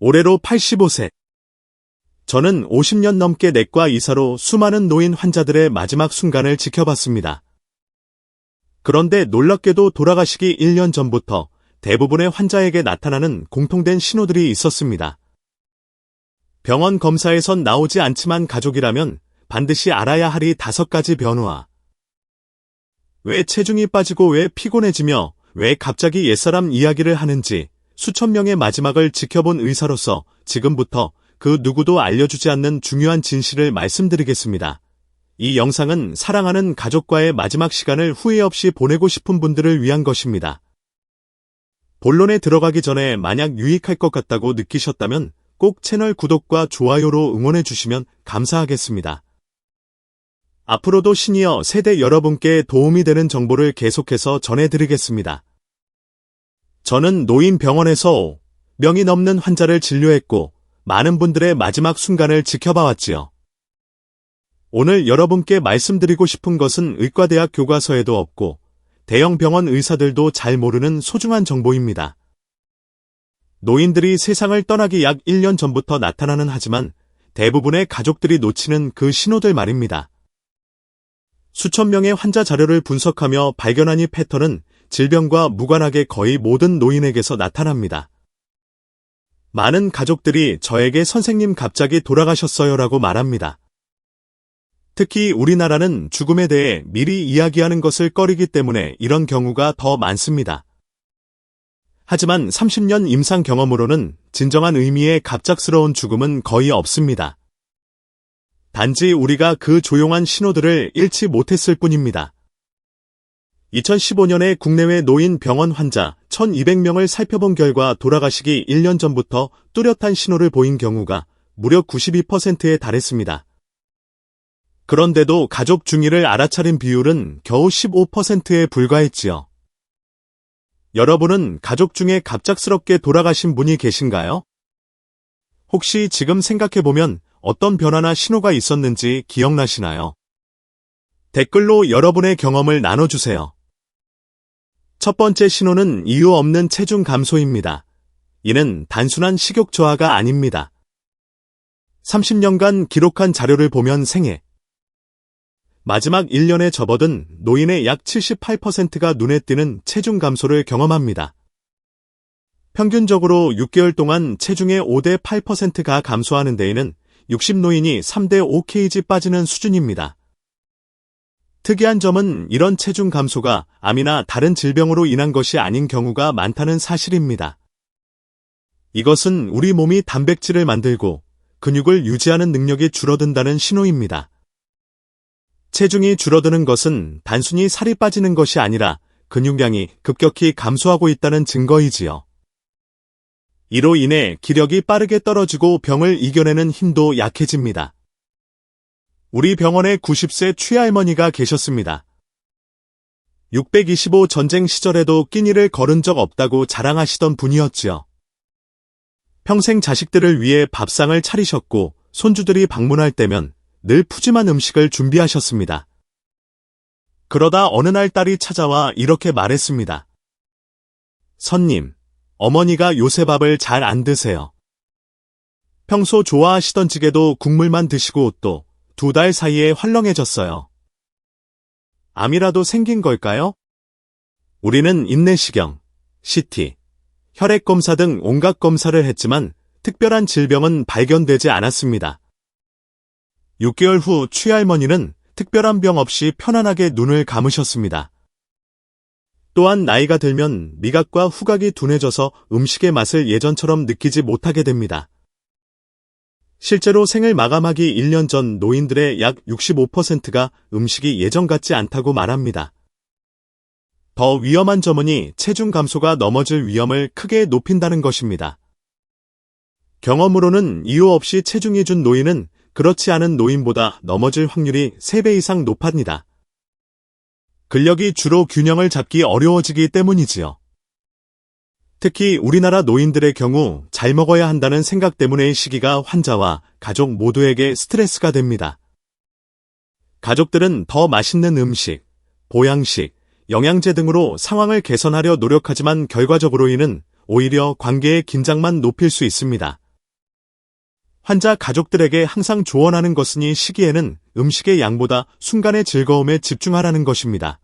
올해로 85세. 저는 50년 넘게 내과 의사로 수많은 노인 환자들의 마지막 순간을 지켜봤습니다. 그런데 놀랍게도 돌아가시기 1년 전부터 대부분의 환자에게 나타나는 공통된 신호들이 있었습니다. 병원 검사에선 나오지 않지만 가족이라면 반드시 알아야 할 이 5가지 변화. 왜 체중이 빠지고 왜 피곤해지며 왜 갑자기 옛사람 이야기를 하는지 수천 명의 마지막을 지켜본 의사로서 지금부터 그 누구도 알려주지 않는 중요한 진실을 말씀드리겠습니다. 이 영상은 사랑하는 가족과의 마지막 시간을 후회 없이 보내고 싶은 분들을 위한 것입니다. 본론에 들어가기 전에 만약 유익할 것 같다고 느끼셨다면 꼭 채널 구독과 좋아요로 응원해 주시면 감사하겠습니다. 앞으로도 시니어 세대 여러분께 도움이 되는 정보를 계속해서 전해드리겠습니다. 저는 노인병원에서 5명이 넘는 환자를 진료했고 많은 분들의 마지막 순간을 지켜봐왔지요. 오늘 여러분께 말씀드리고 싶은 것은 의과대학 교과서에도 없고 대형 병원 의사들도 잘 모르는 소중한 정보입니다. 노인들이 세상을 떠나기 약 1년 전부터 나타나는 하지만 대부분의 가족들이 놓치는 그 신호들 말입니다. 수천 명의 환자 자료를 분석하며 발견한 이 패턴은 질병과 무관하게 거의 모든 노인에게서 나타납니다. 많은 가족들이 저에게 선생님 갑자기 돌아가셨어요라고 말합니다. 특히 우리나라는 죽음에 대해 미리 이야기하는 것을 꺼리기 때문에 이런 경우가 더 많습니다. 하지만 30년 임상 경험으로는 진정한 의미의 갑작스러운 죽음은 거의 없습니다. 단지 우리가 그 조용한 신호들을 잃지 못했을 뿐입니다. 2015년에 국내외 노인 병원 환자 1200명을 살펴본 결과 돌아가시기 1년 전부터 뚜렷한 신호를 보인 경우가 무려 92%에 달했습니다. 그런데도 가족 중의를 알아차린 비율은 겨우 15%에 불과했지요. 여러분은 가족 중에 갑작스럽게 돌아가신 분이 계신가요? 혹시 지금 생각해보면 어떤 변화나 신호가 있었는지 기억나시나요? 댓글로 여러분의 경험을 나눠주세요. 첫 번째 신호는 이유 없는 체중 감소입니다. 이는 단순한 식욕 저하가 아닙니다. 30년간 기록한 자료를 보면 생애 마지막 1년에 접어든 노인의 약 78%가 눈에 띄는 체중 감소를 경험합니다. 평균적으로 6개월 동안 체중의 5대 8%가 감소하는 데에는 60노인이 3대 5kg 빠지는 수준입니다. 특이한 점은 이런 체중 감소가 암이나 다른 질병으로 인한 것이 아닌 경우가 많다는 사실입니다. 이것은 우리 몸이 단백질을 만들고 근육을 유지하는 능력이 줄어든다는 신호입니다. 체중이 줄어드는 것은 단순히 살이 빠지는 것이 아니라 근육량이 급격히 감소하고 있다는 증거이지요. 이로 인해 기력이 빠르게 떨어지고 병을 이겨내는 힘도 약해집니다. 우리 병원에 90세 취할머니가 계셨습니다. 625 전쟁 시절에도 끼니를 거른 적 없다고 자랑하시던 분이었지요. 평생 자식들을 위해 밥상을 차리셨고 손주들이 방문할 때면 늘 푸짐한 음식을 준비하셨습니다. 그러다 어느 날 딸이 찾아와 이렇게 말했습니다. 선님, 어머니가 요새 밥을 잘 안 드세요. 평소 좋아하시던 찌개도 국물만 드시고 또 2달 사이에 헐렁해졌어요. 암이라도 생긴 걸까요? 우리는 인내시경, CT, 혈액검사 등 온갖 검사를 했지만 특별한 질병은 발견되지 않았습니다. 6개월 후 취할머니는 특별한 병 없이 편안하게 눈을 감으셨습니다. 또한 나이가 들면 미각과 후각이 둔해져서 음식의 맛을 예전처럼 느끼지 못하게 됩니다. 실제로 생을 마감하기 1년 전 노인들의 약 65%가 음식이 예전 같지 않다고 말합니다. 더 위험한 점은 체중 감소가 넘어질 위험을 크게 높인다는 것입니다. 경험으로는 이유 없이 체중이 준 노인은 그렇지 않은 노인보다 넘어질 확률이 3배 이상 높답니다. 근력이 주로 균형을 잡기 어려워지기 때문이지요. 특히 우리나라 노인들의 경우 잘 먹어야 한다는 생각 때문의 시기가 환자와 가족 모두에게 스트레스가 됩니다. 가족들은 더 맛있는 음식, 보양식, 영양제 등으로 상황을 개선하려 노력하지만 결과적으로는 오히려 관계의 긴장만 높일 수 있습니다. 환자 가족들에게 항상 조언하는 것은 이 시기에는 음식의 양보다 순간의 즐거움에 집중하라는 것입니다.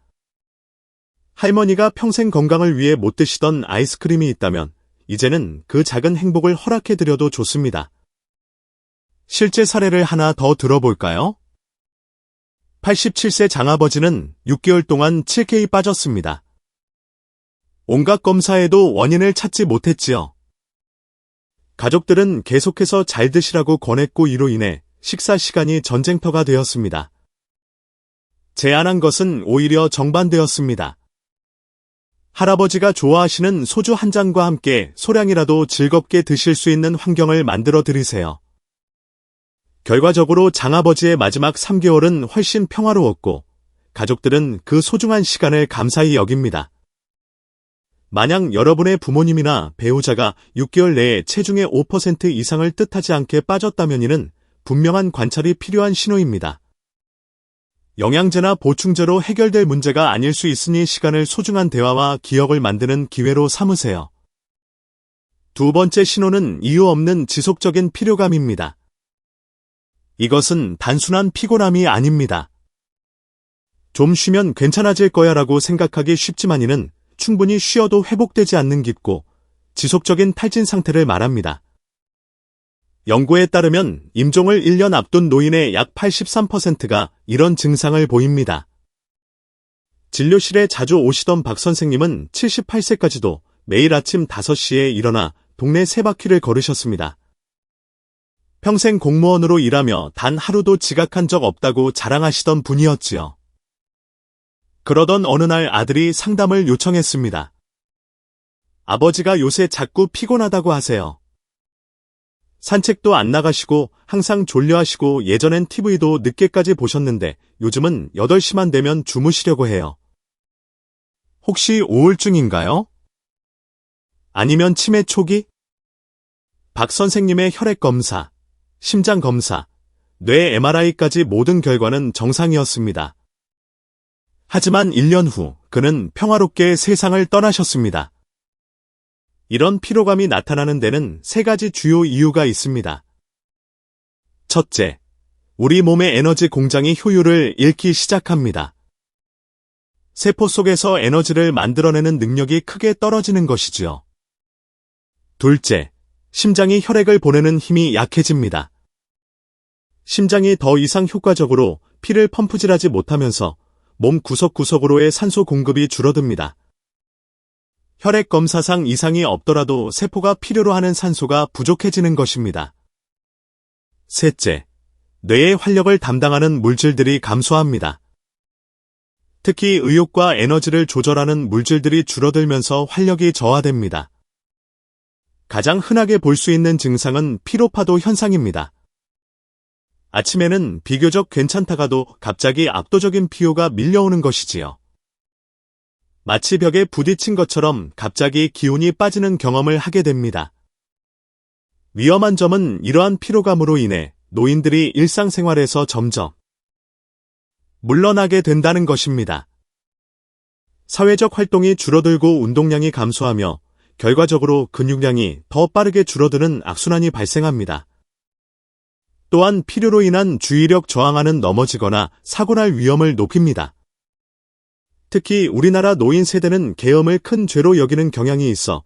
할머니가 평생 건강을 위해 못 드시던 아이스크림이 있다면 이제는 그 작은 행복을 허락해드려도 좋습니다. 실제 사례를 하나 더 들어볼까요? 87세 장아버지는 6개월 동안 7kg 빠졌습니다. 온갖 검사에도 원인을 찾지 못했지요. 가족들은 계속해서 잘 드시라고 권했고 이로 인해 식사 시간이 전쟁터가 되었습니다. 제안한 것은 오히려 정반대였습니다. 할아버지가 좋아하시는 소주 한 잔과 함께 소량이라도 즐겁게 드실 수 있는 환경을 만들어 드리세요. 결과적으로 장아버지의 마지막 3개월은 훨씬 평화로웠고 가족들은 그 소중한 시간을 감사히 여깁니다. 만약 여러분의 부모님이나 배우자가 6개월 내에 체중의 5% 이상을 뜻하지 않게 빠졌다면 이는 분명한 관찰이 필요한 신호입니다. 영양제나 보충제로 해결될 문제가 아닐 수 있으니 시간을 소중한 대화와 기억을 만드는 기회로 삼으세요. 두 번째 신호는 이유 없는 지속적인 피로감입니다. 이것은 단순한 피곤함이 아닙니다. 좀 쉬면 괜찮아질 거야 라고 생각하기 쉽지만 이는 충분히 쉬어도 회복되지 않는 깊고 지속적인 탈진 상태를 말합니다. 연구에 따르면 임종을 1년 앞둔 노인의 약 83%가 이런 증상을 보입니다. 진료실에 자주 오시던 박 선생님은 78세까지도 매일 아침 5시에 일어나 동네 3바퀴를 걸으셨습니다. 평생 공무원으로 일하며 단 하루도 지각한 적 없다고 자랑하시던 분이었지요. 그러던 어느 날 아들이 상담을 요청했습니다. 아버지가 요새 자꾸 피곤하다고 하세요. 산책도 안 나가시고 항상 졸려하시고 예전엔 TV도 늦게까지 보셨는데 요즘은 8시만 되면 주무시려고 해요. 혹시 우울증인가요? 아니면 치매 초기? 박 선생님의 혈액 검사, 심장 검사, 뇌 MRI까지 모든 결과는 정상이었습니다. 하지만 1년 후 그는 평화롭게 세상을 떠나셨습니다. 이런 피로감이 나타나는 데는 3가지 주요 이유가 있습니다. 첫째, 우리 몸의 에너지 공장이 효율을 잃기 시작합니다. 세포 속에서 에너지를 만들어내는 능력이 크게 떨어지는 것이지요. 둘째, 심장이 혈액을 보내는 힘이 약해집니다. 심장이 더 이상 효과적으로 피를 펌프질하지 못하면서 몸 구석구석으로의 산소 공급이 줄어듭니다. 혈액 검사상 이상이 없더라도 세포가 필요로 하는 산소가 부족해지는 것입니다. 셋째, 뇌의 활력을 담당하는 물질들이 감소합니다. 특히 의욕과 에너지를 조절하는 물질들이 줄어들면서 활력이 저하됩니다. 가장 흔하게 볼 수 있는 증상은 피로파도 현상입니다. 아침에는 비교적 괜찮다가도 갑자기 압도적인 피로가 밀려오는 것이지요. 마치 벽에 부딪힌 것처럼 갑자기 기운이 빠지는 경험을 하게 됩니다. 위험한 점은 이러한 피로감으로 인해 노인들이 일상생활에서 점점 물러나게 된다는 것입니다. 사회적 활동이 줄어들고 운동량이 감소하며 결과적으로 근육량이 더 빠르게 줄어드는 악순환이 발생합니다. 또한 피로로 인한 주의력 저하는 넘어지거나 사고날 위험을 높입니다. 특히 우리나라 노인 세대는 계엄을 큰 죄로 여기는 경향이 있어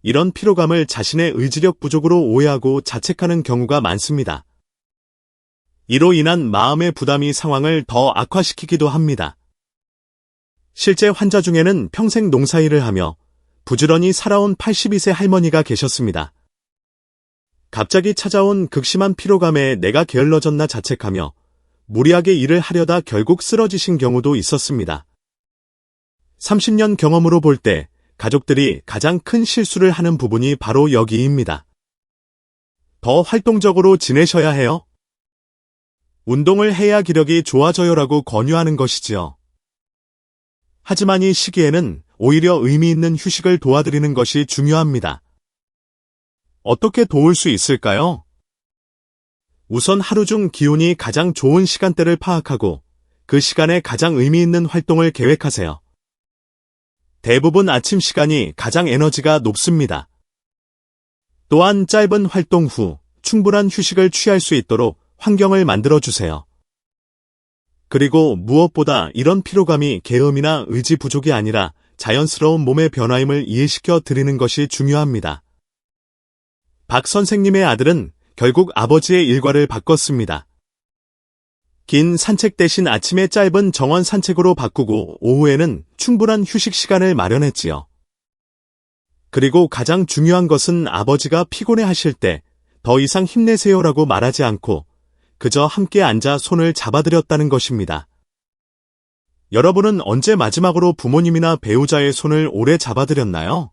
이런 피로감을 자신의 의지력 부족으로 오해하고 자책하는 경우가 많습니다. 이로 인한 마음의 부담이 상황을 더 악화시키기도 합니다. 실제 환자 중에는 평생 농사일을 하며 부지런히 살아온 82세 할머니가 계셨습니다. 갑자기 찾아온 극심한 피로감에 내가 게을러졌나 자책하며 무리하게 일을 하려다 결국 쓰러지신 경우도 있었습니다. 30년 경험으로 볼 때 가족들이 가장 큰 실수를 하는 부분이 바로 여기입니다. 더 활동적으로 지내셔야 해요. 운동을 해야 기력이 좋아져요라고 권유하는 것이지요. 하지만 이 시기에는 오히려 의미 있는 휴식을 도와드리는 것이 중요합니다. 어떻게 도울 수 있을까요? 우선 하루 중 기운이 가장 좋은 시간대를 파악하고 그 시간에 가장 의미 있는 활동을 계획하세요. 대부분 아침 시간이 가장 에너지가 높습니다. 또한 짧은 활동 후 충분한 휴식을 취할 수 있도록 환경을 만들어주세요. 그리고 무엇보다 이런 피로감이 계엄이나 의지 부족이 아니라 자연스러운 몸의 변화임을 이해시켜 드리는 것이 중요합니다. 박 선생님의 아들은 결국 아버지의 일과를 바꿨습니다. 긴 산책 대신 아침에 짧은 정원 산책으로 바꾸고 오후에는 충분한 휴식 시간을 마련했지요. 그리고 가장 중요한 것은 아버지가 피곤해 하실 때 더 이상 힘내세요라고 말하지 않고 그저 함께 앉아 손을 잡아드렸다는 것입니다. 여러분은 언제 마지막으로 부모님이나 배우자의 손을 오래 잡아드렸나요?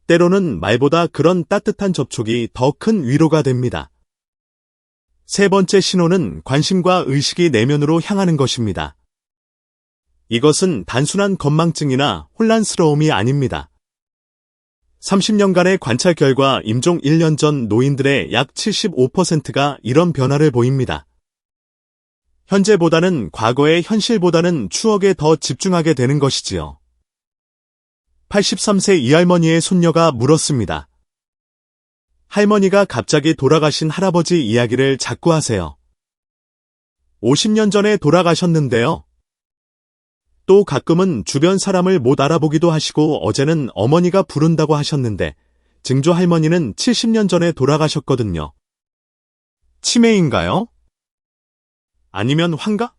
때로는 말보다 그런 따뜻한 접촉이 더 큰 위로가 됩니다. 세 번째 신호는 관심과 의식이 내면으로 향하는 것입니다. 이것은 단순한 건망증이나 혼란스러움이 아닙니다. 30년간의 관찰 결과 임종 1년 전 노인들의 약 75%가 이런 변화를 보입니다. 현재보다는 과거의 현실보다는 추억에 더 집중하게 되는 것이지요. 83세 이할머니의 손녀가 물었습니다. 할머니가 갑자기 돌아가신 할아버지 이야기를 자꾸 하세요. 50년 전에 돌아가셨는데요. 또 가끔은 주변 사람을 못 알아보기도 하시고 어제는 어머니가 부른다고 하셨는데 증조 할머니는 70년 전에 돌아가셨거든요. 치매인가요? 아니면 환각?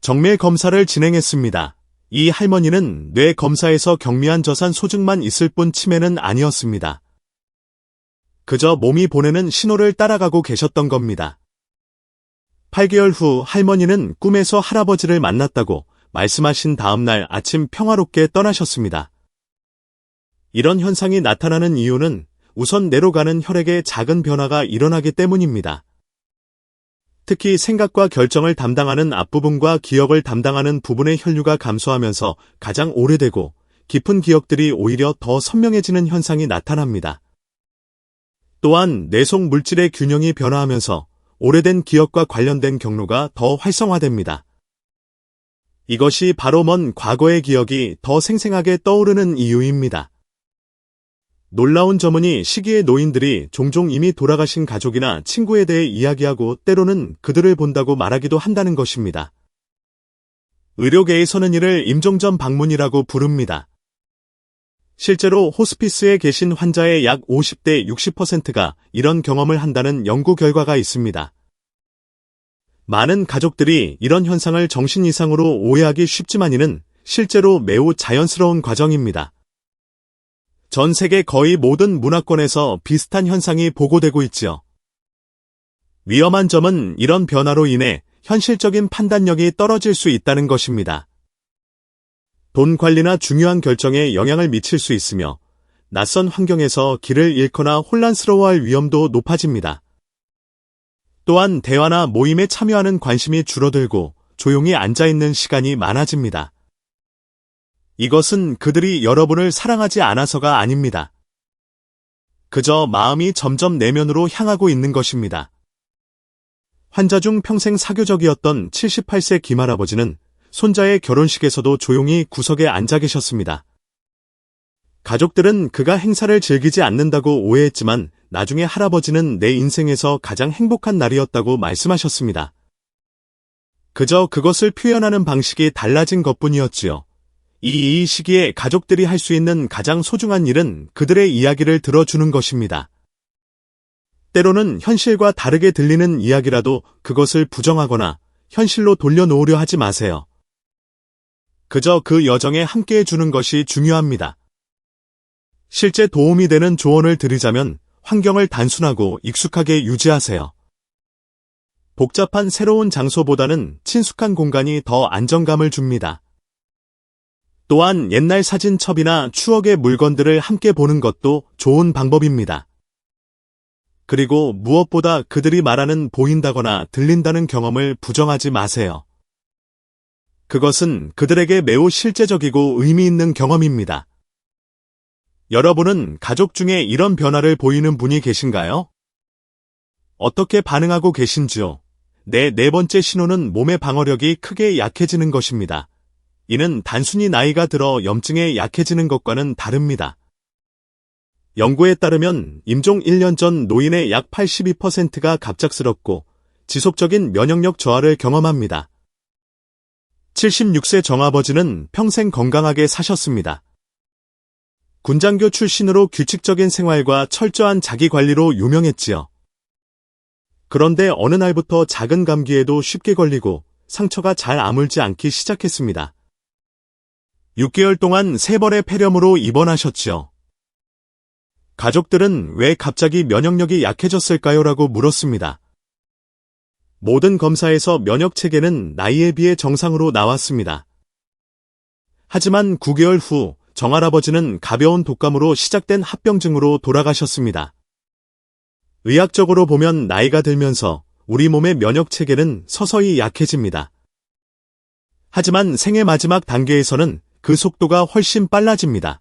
정밀 검사를 진행했습니다. 이 할머니는 뇌 검사에서 경미한 저산 소증만 있을 뿐 치매는 아니었습니다. 그저 몸이 보내는 신호를 따라가고 계셨던 겁니다. 8개월 후 할머니는 꿈에서 할아버지를 만났다고 말씀하신 다음 날 아침 평화롭게 떠나셨습니다. 이런 현상이 나타나는 이유는 우선 뇌로 가는 혈액의 작은 변화가 일어나기 때문입니다. 특히 생각과 결정을 담당하는 앞부분과 기억을 담당하는 부분의 혈류가 감소하면서 가장 오래되고 깊은 기억들이 오히려 더 선명해지는 현상이 나타납니다. 또한 뇌속 물질의 균형이 변화하면서 오래된 기억과 관련된 경로가 더 활성화됩니다. 이것이 바로 먼 과거의 기억이 더 생생하게 떠오르는 이유입니다. 놀라운 점은 이 시기의 노인들이 종종 이미 돌아가신 가족이나 친구에 대해 이야기하고 때로는 그들을 본다고 말하기도 한다는 것입니다. 의료계에서는 이를 임종전 방문이라고 부릅니다. 실제로 호스피스에 계신 환자의 약 50대 60%가 이런 경험을 한다는 연구 결과가 있습니다. 많은 가족들이 이런 현상을 정신 이상으로 오해하기 쉽지만 이는 실제로 매우 자연스러운 과정입니다. 전 세계 거의 모든 문화권에서 비슷한 현상이 보고되고 있지요. 위험한 점은 이런 변화로 인해 현실적인 판단력이 떨어질 수 있다는 것입니다. 돈 관리나 중요한 결정에 영향을 미칠 수 있으며 낯선 환경에서 길을 잃거나 혼란스러워할 위험도 높아집니다. 또한 대화나 모임에 참여하는 관심이 줄어들고 조용히 앉아있는 시간이 많아집니다. 이것은 그들이 여러분을 사랑하지 않아서가 아닙니다. 그저 마음이 점점 내면으로 향하고 있는 것입니다. 환자 중 평생 사교적이었던 78세 김할아버지는 손자의 결혼식에서도 조용히 구석에 앉아 계셨습니다. 가족들은 그가 행사를 즐기지 않는다고 오해했지만 나중에 할아버지는 내 인생에서 가장 행복한 날이었다고 말씀하셨습니다. 그저 그것을 표현하는 방식이 달라진 것뿐이었지요. 이 시기에 가족들이 할 수 있는 가장 소중한 일은 그들의 이야기를 들어주는 것입니다. 때로는 현실과 다르게 들리는 이야기라도 그것을 부정하거나 현실로 돌려놓으려 하지 마세요. 그저 그 여정에 함께해 주는 것이 중요합니다. 실제 도움이 되는 조언을 드리자면 환경을 단순하고 익숙하게 유지하세요. 복잡한 새로운 장소보다는 친숙한 공간이 더 안정감을 줍니다. 또한 옛날 사진첩이나 추억의 물건들을 함께 보는 것도 좋은 방법입니다. 그리고 무엇보다 그들이 말하는 보인다거나 들린다는 경험을 부정하지 마세요. 그것은 그들에게 매우 실제적이고 의미 있는 경험입니다. 여러분은 가족 중에 이런 변화를 보이는 분이 계신가요? 어떻게 반응하고 계신지요? 네 번째 신호는 몸의 방어력이 크게 약해지는 것입니다. 이는 단순히 나이가 들어 염증에 약해지는 것과는 다릅니다. 연구에 따르면 임종 1년 전 노인의 약 82%가 갑작스럽고 지속적인 면역력 저하를 경험합니다. 76세 정아버지는 평생 건강하게 사셨습니다. 군장교 출신으로 규칙적인 생활과 철저한 자기관리로 유명했지요. 그런데 어느 날부터 작은 감기에도 쉽게 걸리고 상처가 잘 아물지 않기 시작했습니다. 6개월 동안 3번의 폐렴으로 입원하셨지요. 가족들은 왜 갑자기 면역력이 약해졌을까요? 라고 물었습니다. 모든 검사에서 면역 체계는 나이에 비해 정상으로 나왔습니다. 하지만 9개월 후 정할아버지는 가벼운 독감으로 시작된 합병증으로 돌아가셨습니다. 의학적으로 보면 나이가 들면서 우리 몸의 면역 체계는 서서히 약해집니다. 하지만 생의 마지막 단계에서는 그 속도가 훨씬 빨라집니다.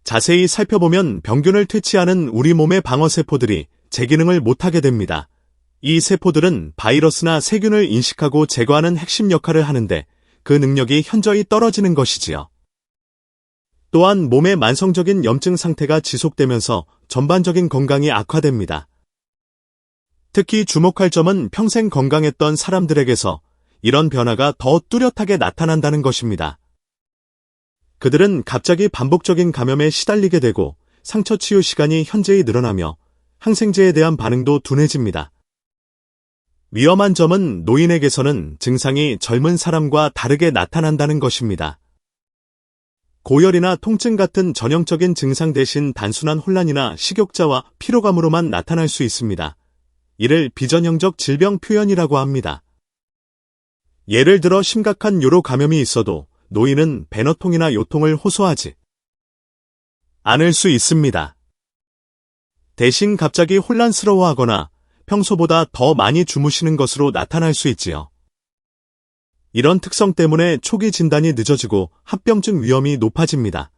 자세히 살펴보면 병균을 퇴치하는 우리 몸의 방어세포들이 제 기능을 못하게 됩니다. 이 세포들은 바이러스나 세균을 인식하고 제거하는 핵심 역할을 하는데 그 능력이 현저히 떨어지는 것이지요. 또한 몸의 만성적인 염증 상태가 지속되면서 전반적인 건강이 악화됩니다. 특히 주목할 점은 평생 건강했던 사람들에게서 이런 변화가 더 뚜렷하게 나타난다는 것입니다. 그들은 갑자기 반복적인 감염에 시달리게 되고 상처 치유 시간이 현저히 늘어나며 항생제에 대한 반응도 둔해집니다. 위험한 점은 노인에게서는 증상이 젊은 사람과 다르게 나타난다는 것입니다. 고열이나 통증 같은 전형적인 증상 대신 단순한 혼란이나 식욕자와 피로감으로만 나타날 수 있습니다. 이를 비전형적 질병 표현이라고 합니다. 예를 들어 심각한 요로 감염이 있어도 노인은 배너통이나 요통을 호소하지 않을 수 있습니다. 대신 갑자기 혼란스러워하거나 평소보다 더 많이 주무시는 것으로 나타날 수 있지요. 이런 특성 때문에 초기 진단이 늦어지고 합병증 위험이 높아집니다.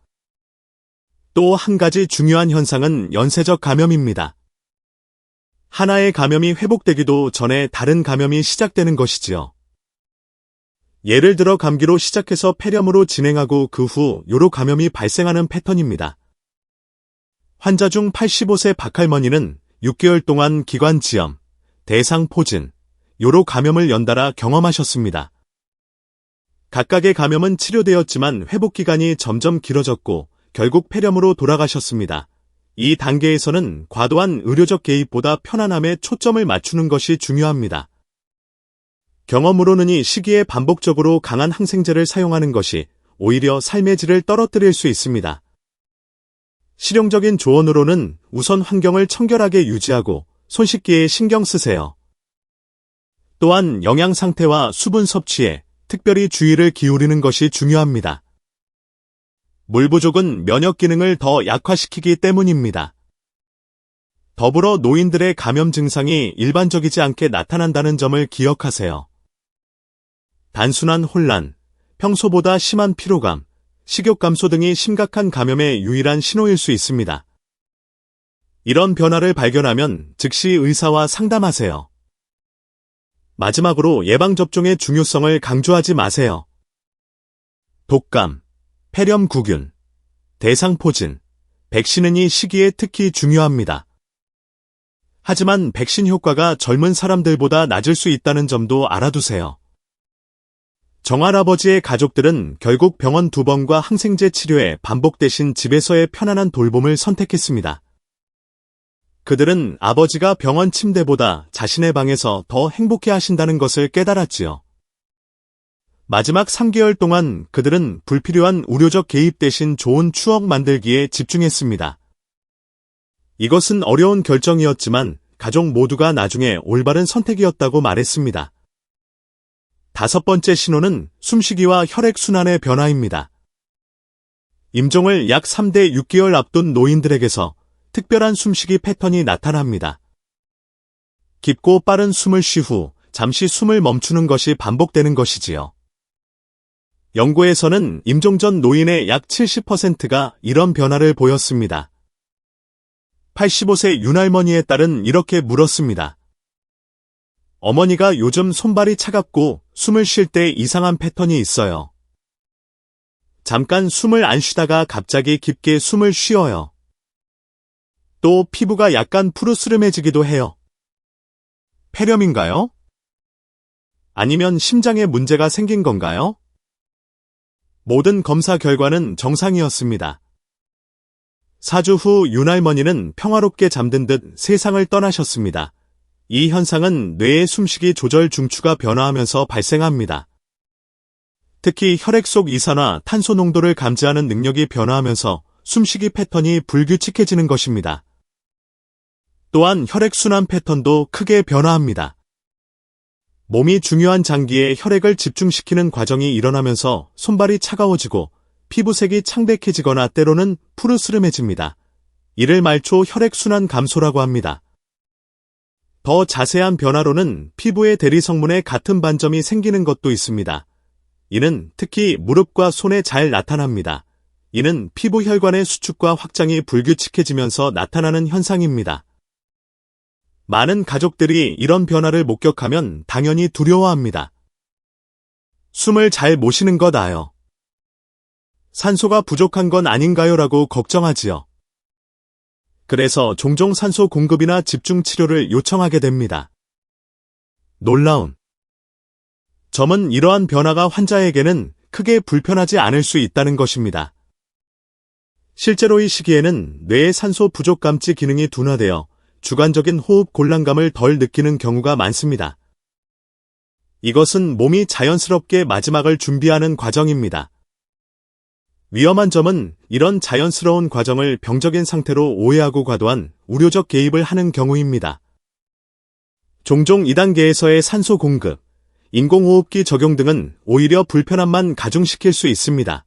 또 한 가지 중요한 현상은 연쇄적 감염입니다. 하나의 감염이 회복되기도 전에 다른 감염이 시작되는 것이지요. 예를 들어 감기로 시작해서 폐렴으로 진행하고 그 후 요로 감염이 발생하는 패턴입니다. 환자 중 85세 박할머니는 6개월 동안 기관지염, 대상포진, 요로 감염을 연달아 경험하셨습니다. 각각의 감염은 치료되었지만 회복기간이 점점 길어졌고 결국 폐렴으로 돌아가셨습니다. 이 단계에서는 과도한 의료적 개입보다 편안함에 초점을 맞추는 것이 중요합니다. 경험으로는 이 시기에 반복적으로 강한 항생제를 사용하는 것이 오히려 삶의 질을 떨어뜨릴 수 있습니다. 실용적인 조언으로는 우선 환경을 청결하게 유지하고 손 씻기에 신경 쓰세요. 또한 영양 상태와 수분 섭취에 특별히 주의를 기울이는 것이 중요합니다. 물 부족은 면역 기능을 더 약화시키기 때문입니다. 더불어 노인들의 감염 증상이 일반적이지 않게 나타난다는 점을 기억하세요. 단순한 혼란, 평소보다 심한 피로감, 식욕 감소 등이 심각한 감염의 유일한 신호일 수 있습니다. 이런 변화를 발견하면 즉시 의사와 상담하세요. 마지막으로 예방접종의 중요성을 강조하지 마세요. 독감, 폐렴구균, 대상포진, 백신은 이 시기에 특히 중요합니다. 하지만 백신 효과가 젊은 사람들보다 낮을 수 있다는 점도 알아두세요. 정할아버지의 가족들은 결국 병원 2번과 항생제 치료에 반복 대신 집에서의 편안한 돌봄을 선택했습니다. 그들은 아버지가 병원 침대보다 자신의 방에서 더 행복해 하신다는 것을 깨달았지요. 마지막 3개월 동안 그들은 불필요한 의료적 개입 대신 좋은 추억 만들기에 집중했습니다. 이것은 어려운 결정이었지만 가족 모두가 나중에 올바른 선택이었다고 말했습니다. 5번째 신호는 숨쉬기와 혈액순환의 변화입니다. 임종을 약 3대 6개월 앞둔 노인들에게서 특별한 숨쉬기 패턴이 나타납니다. 깊고 빠른 숨을 쉰 후 잠시 숨을 멈추는 것이 반복되는 것이지요. 연구에서는 임종 전 노인의 약 70%가 이런 변화를 보였습니다. 85세 윤할머니의 딸은 이렇게 물었습니다. 어머니가 요즘 손발이 차갑고 숨을 쉴 때 이상한 패턴이 있어요. 잠깐 숨을 안 쉬다가 갑자기 깊게 숨을 쉬어요. 또 피부가 약간 푸르스름해지기도 해요. 폐렴인가요? 아니면 심장에 문제가 생긴 건가요? 모든 검사 결과는 정상이었습니다. 4주 후 윤할머니는 평화롭게 잠든 듯 세상을 떠나셨습니다. 이 현상은 뇌의 숨쉬기 조절 중추가 변화하면서 발생합니다. 특히 혈액 속 이산화 탄소 농도를 감지하는 능력이 변화하면서 숨쉬기 패턴이 불규칙해지는 것입니다. 또한 혈액순환 패턴도 크게 변화합니다. 몸이 중요한 장기에 혈액을 집중시키는 과정이 일어나면서 손발이 차가워지고 피부색이 창백해지거나 때로는 푸르스름해집니다. 이를 말초 혈액순환 감소라고 합니다. 더 자세한 변화로는 피부의 대리성분에 같은 반점이 생기는 것도 있습니다. 이는 특히 무릎과 손에 잘 나타납니다. 이는 피부 혈관의 수축과 확장이 불규칙해지면서 나타나는 현상입니다. 많은 가족들이 이런 변화를 목격하면 당연히 두려워합니다. 숨을 잘 못 쉬는 것 아요. 산소가 부족한 건 아닌가요? 라고 걱정하지요. 그래서 종종 산소 공급이나 집중 치료를 요청하게 됩니다. 놀라운 점은 이러한 변화가 환자에게는 크게 불편하지 않을 수 있다는 것입니다. 실제로 이 시기에는 뇌의 산소 부족 감지 기능이 둔화되어 주관적인 호흡 곤란감을 덜 느끼는 경우가 많습니다. 이것은 몸이 자연스럽게 마지막을 준비하는 과정입니다. 위험한 점은 이런 자연스러운 과정을 병적인 상태로 오해하고 과도한 우려적 개입을 하는 경우입니다. 종종 2단계에서의 산소 공급, 인공호흡기 적용 등은 오히려 불편함만 가중시킬 수 있습니다.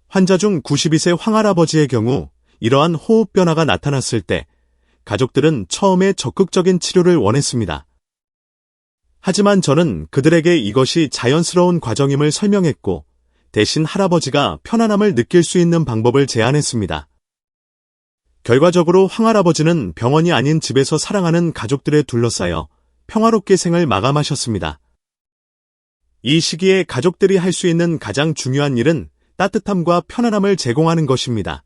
환자 중 92세 황할아버지의 경우 이러한 호흡 변화가 나타났을 때 가족들은 처음에 적극적인 치료를 원했습니다. 하지만 저는 그들에게 이것이 자연스러운 과정임을 설명했고 대신 할아버지가 편안함을 느낄 수 있는 방법을 제안했습니다. 결과적으로 황할아버지는 병원이 아닌 집에서 사랑하는 가족들에 둘러싸여 평화롭게 생을 마감하셨습니다. 이 시기에 가족들이 할 수 있는 가장 중요한 일은 따뜻함과 편안함을 제공하는 것입니다.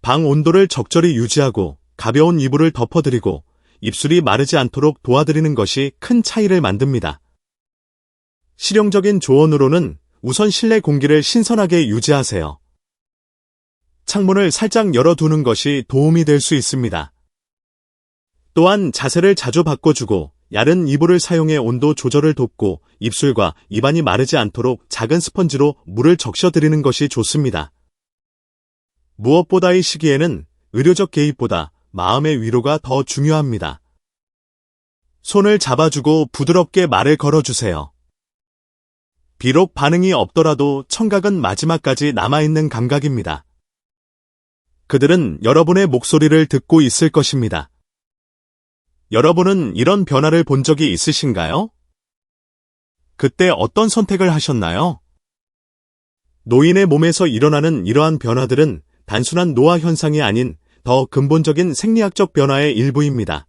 방 온도를 적절히 유지하고 가벼운 이불을 덮어드리고 입술이 마르지 않도록 도와드리는 것이 큰 차이를 만듭니다. 실용적인 조언으로는 우선 실내 공기를 신선하게 유지하세요. 창문을 살짝 열어두는 것이 도움이 될 수 있습니다. 또한 자세를 자주 바꿔주고 얇은 이불을 사용해 온도 조절을 돕고 입술과 입안이 마르지 않도록 작은 스펀지로 물을 적셔드리는 것이 좋습니다. 무엇보다 이 시기에는 의료적 개입보다 마음의 위로가 더 중요합니다. 손을 잡아주고 부드럽게 말을 걸어주세요. 비록 반응이 없더라도 청각은 마지막까지 남아있는 감각입니다. 그들은 여러분의 목소리를 듣고 있을 것입니다. 여러분은 이런 변화를 본 적이 있으신가요? 그때 어떤 선택을 하셨나요? 노인의 몸에서 일어나는 이러한 변화들은 단순한 노화 현상이 아닌 더 근본적인 생리학적 변화의 일부입니다.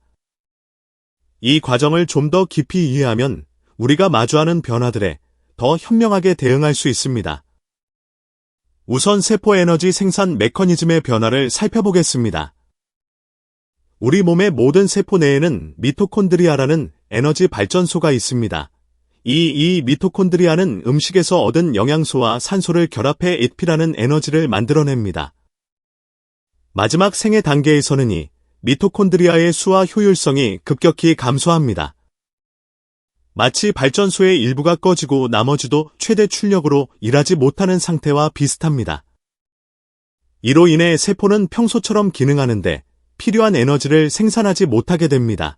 이 과정을 좀 더 깊이 이해하면 우리가 마주하는 변화들에 더 현명하게 대응할 수 있습니다. 우선 세포 에너지 생산 메커니즘의 변화를 살펴보겠습니다. 우리 몸의 모든 세포 내에는 미토콘드리아라는 에너지 발전소가 있습니다. 이 미토콘드리아는 음식에서 얻은 영양소와 산소를 결합해 ATP라는 에너지를 만들어냅니다. 마지막 생애 단계에서는 이 미토콘드리아의 수와 효율성이 급격히 감소합니다. 마치 발전소의 일부가 꺼지고 나머지도 최대 출력으로 일하지 못하는 상태와 비슷합니다. 이로 인해 세포는 평소처럼 기능하는데 필요한 에너지를 생산하지 못하게 됩니다.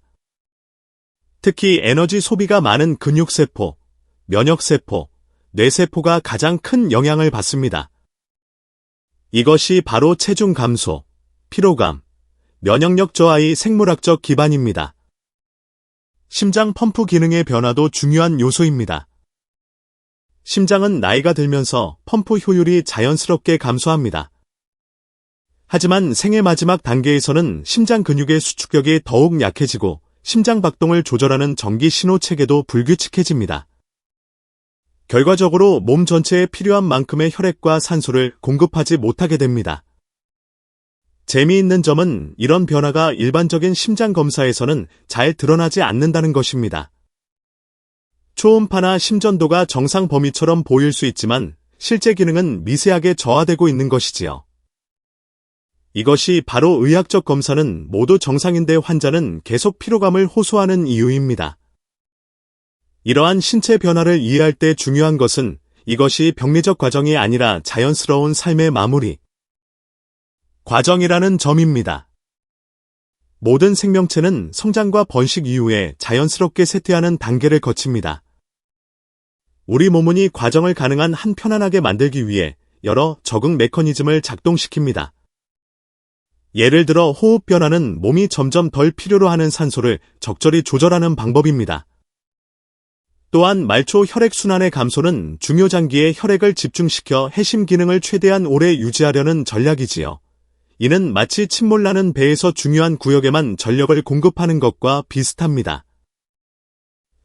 특히 에너지 소비가 많은 근육세포, 면역세포, 뇌세포가 가장 큰 영향을 받습니다. 이것이 바로 체중 감소, 피로감, 면역력 저하의 생물학적 기반입니다. 심장 펌프 기능의 변화도 중요한 요소입니다. 심장은 나이가 들면서 펌프 효율이 자연스럽게 감소합니다. 하지만 생애 마지막 단계에서는 심장 근육의 수축력이 더욱 약해지고 심장 박동을 조절하는 전기 신호 체계도 불규칙해집니다. 결과적으로 몸 전체에 필요한 만큼의 혈액과 산소를 공급하지 못하게 됩니다. 재미있는 점은 이런 변화가 일반적인 심장 검사에서는 잘 드러나지 않는다는 것입니다. 초음파나 심전도가 정상 범위처럼 보일 수 있지만 실제 기능은 미세하게 저하되고 있는 것이지요. 이것이 바로 의학적 검사는 모두 정상인데 환자는 계속 피로감을 호소하는 이유입니다. 이러한 신체 변화를 이해할 때 중요한 것은 이것이 병리적 과정이 아니라 자연스러운 삶의 마무리 과정이라는 점입니다. 모든 생명체는 성장과 번식 이후에 자연스럽게 쇠퇴하는 단계를 거칩니다. 우리 몸은 이 과정을 가능한 한 편안하게 만들기 위해 여러 적응 메커니즘을 작동시킵니다. 예를 들어 호흡 변화는 몸이 점점 덜 필요로 하는 산소를 적절히 조절하는 방법입니다. 또한 말초 혈액순환의 감소는 중요장기에 혈액을 집중시켜 해심 기능을 최대한 오래 유지하려는 전략이지요. 이는 마치 침몰나는 배에서 중요한 구역에만 전력을 공급하는 것과 비슷합니다.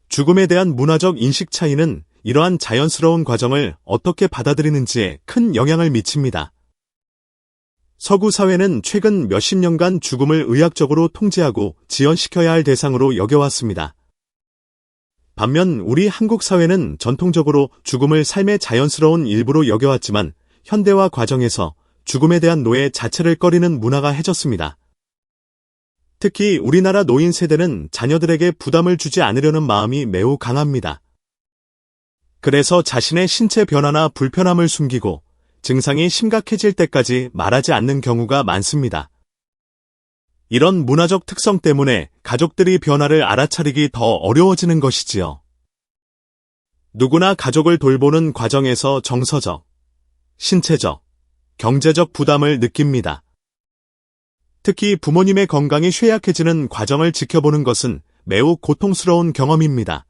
죽음에 대한 문화적 인식 차이는 이러한 자연스러운 과정을 어떻게 받아들이는지에 큰 영향을 미칩니다. 서구 사회는 최근 몇십 년간 죽음을 의학적으로 통제하고 지연시켜야 할 대상으로 여겨왔습니다. 반면 우리 한국 사회는 전통적으로 죽음을 삶의 자연스러운 일부로 여겨왔지만 현대화 과정에서 죽음에 대한 노예 자체를 꺼리는 문화가 해졌습니다. 특히 우리나라 노인 세대는 자녀들에게 부담을 주지 않으려는 마음이 매우 강합니다. 그래서 자신의 신체 변화나 불편함을 숨기고 증상이 심각해질 때까지 말하지 않는 경우가 많습니다. 이런 문화적 특성 때문에 가족들이 변화를 알아차리기 더 어려워지는 것이지요. 누구나 가족을 돌보는 과정에서 정서적, 신체적, 경제적 부담을 느낍니다. 특히 부모님의 건강이 쇠약해지는 과정을 지켜보는 것은 매우 고통스러운 경험입니다.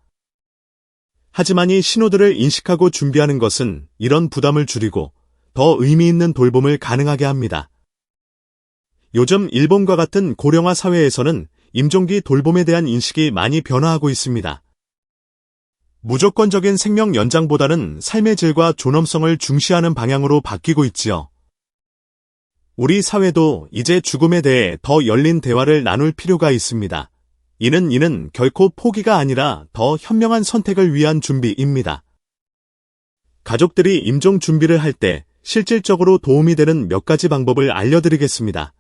하지만 이 신호들을 인식하고 준비하는 것은 이런 부담을 줄이고 더 의미 있는 돌봄을 가능하게 합니다. 요즘 일본과 같은 고령화 사회에서는 임종기 돌봄에 대한 인식이 많이 변화하고 있습니다. 무조건적인 생명 연장보다는 삶의 질과 존엄성을 중시하는 방향으로 바뀌고 있지요. 우리 사회도 이제 죽음에 대해 더 열린 대화를 나눌 필요가 있습니다. 이는 결코 포기가 아니라 더 현명한 선택을 위한 준비입니다. 가족들이 임종 준비를 할 때 실질적으로 도움이 되는 몇 가지 방법을 알려드리겠습니다.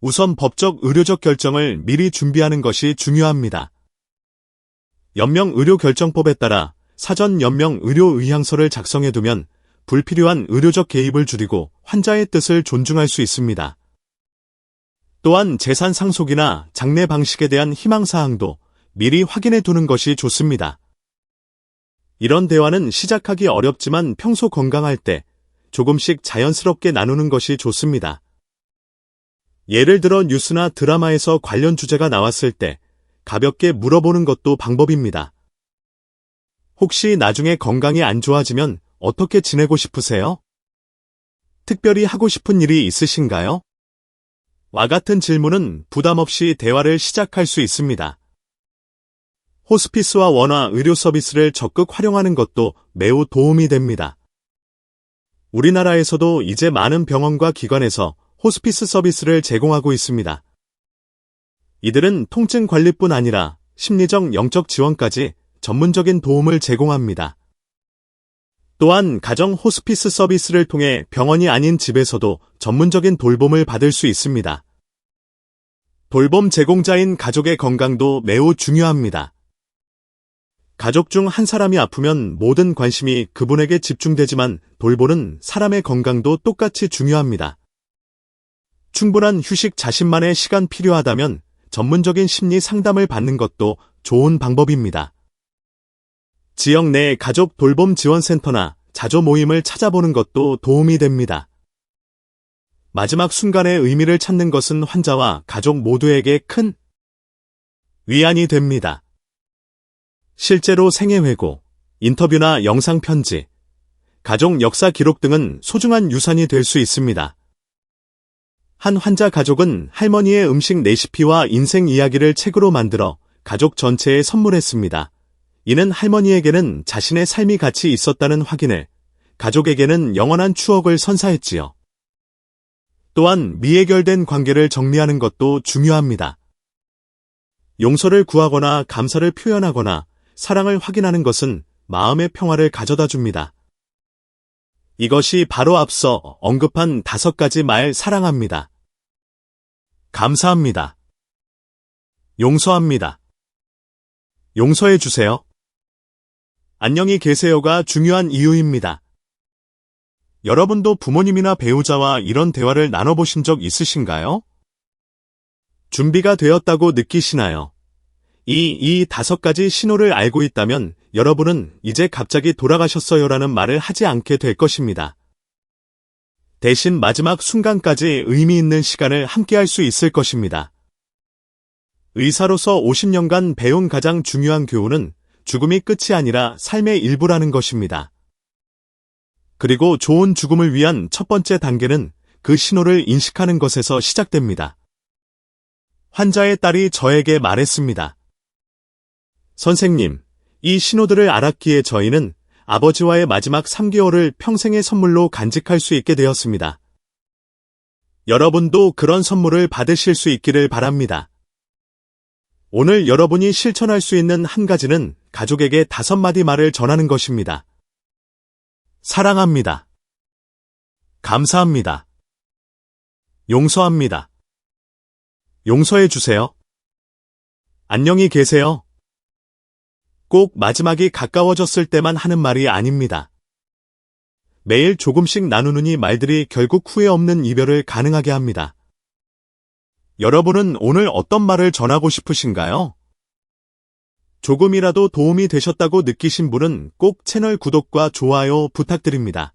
우선 법적 의료적 결정을 미리 준비하는 것이 중요합니다. 연명의료결정법에 따라 사전 연명의료의향서를 작성해두면 불필요한 의료적 개입을 줄이고 환자의 뜻을 존중할 수 있습니다. 또한 재산 상속이나 장례 방식에 대한 희망사항도 미리 확인해 두는 것이 좋습니다. 이런 대화는 시작하기 어렵지만 평소 건강할 때 조금씩 자연스럽게 나누는 것이 좋습니다. 예를 들어 뉴스나 드라마에서 관련 주제가 나왔을 때 가볍게 물어보는 것도 방법입니다. 혹시 나중에 건강이 안 좋아지면 어떻게 지내고 싶으세요? 특별히 하고 싶은 일이 있으신가요? 와 같은 질문은 부담 없이 대화를 시작할 수 있습니다. 호스피스와 원화 의료 서비스를 적극 활용하는 것도 매우 도움이 됩니다. 우리나라에서도 이제 많은 병원과 기관에서 호스피스 서비스를 제공하고 있습니다. 이들은 통증 관리뿐 아니라 심리적, 영적 지원까지 전문적인 도움을 제공합니다. 또한 가정 호스피스 서비스를 통해 병원이 아닌 집에서도 전문적인 돌봄을 받을 수 있습니다. 돌봄 제공자인 가족의 건강도 매우 중요합니다. 가족 중 한 사람이 아프면 모든 관심이 그분에게 집중되지만 돌보는 사람의 건강도 똑같이 중요합니다. 충분한 휴식, 자신만의 시간 필요하다면 전문적인 심리 상담을 받는 것도 좋은 방법입니다. 지역 내 가족 돌봄 지원센터나 자조 모임을 찾아보는 것도 도움이 됩니다. 마지막 순간의 의미를 찾는 것은 환자와 가족 모두에게 큰 위안이 됩니다. 실제로 생애회고, 인터뷰나 영상 편지, 가족 역사 기록 등은 소중한 유산이 될 수 있습니다. 한 환자 가족은 할머니의 음식 레시피와 인생 이야기를 책으로 만들어 가족 전체에 선물했습니다. 이는 할머니에게는 자신의 삶이 같이 있었다는 확인을, 가족에게는 영원한 추억을 선사했지요. 또한 미해결된 관계를 정리하는 것도 중요합니다. 용서를 구하거나 감사를 표현하거나 사랑을 확인하는 것은 마음의 평화를 가져다 줍니다. 이것이 바로 앞서 언급한 5가지 말 사랑합니다. 감사합니다. 용서합니다. 용서해 주세요. 안녕히 계세요가 중요한 이유입니다. 여러분도 부모님이나 배우자와 이런 대화를 나눠보신 적 있으신가요? 준비가 되었다고 느끼시나요? 이 5가지 신호를 알고 있다면 여러분은 이제 갑자기 돌아가셨어요라는 말을 하지 않게 될 것입니다. 대신 마지막 순간까지 의미 있는 시간을 함께할 수 있을 것입니다. 의사로서 50년간 배운 가장 중요한 교훈은 죽음이 끝이 아니라 삶의 일부라는 것입니다. 그리고 좋은 죽음을 위한 첫 번째 단계는 그 신호를 인식하는 것에서 시작됩니다. 환자의 딸이 저에게 말했습니다. 선생님, 이 신호들을 알았기에 저희는 아버지와의 마지막 3개월을 평생의 선물로 간직할 수 있게 되었습니다. 여러분도 그런 선물을 받으실 수 있기를 바랍니다. 오늘 여러분이 실천할 수 있는 한 가지는 가족에게 5마디 말을 전하는 것입니다. 사랑합니다. 감사합니다. 용서합니다. 용서해 주세요. 안녕히 계세요. 꼭 마지막이 가까워졌을 때만 하는 말이 아닙니다. 매일 조금씩 나누는 이 말들이 결국 후회 없는 이별을 가능하게 합니다. 여러분은 오늘 어떤 말을 전하고 싶으신가요? 조금이라도 도움이 되셨다고 느끼신 분은 꼭 채널 구독과 좋아요 부탁드립니다.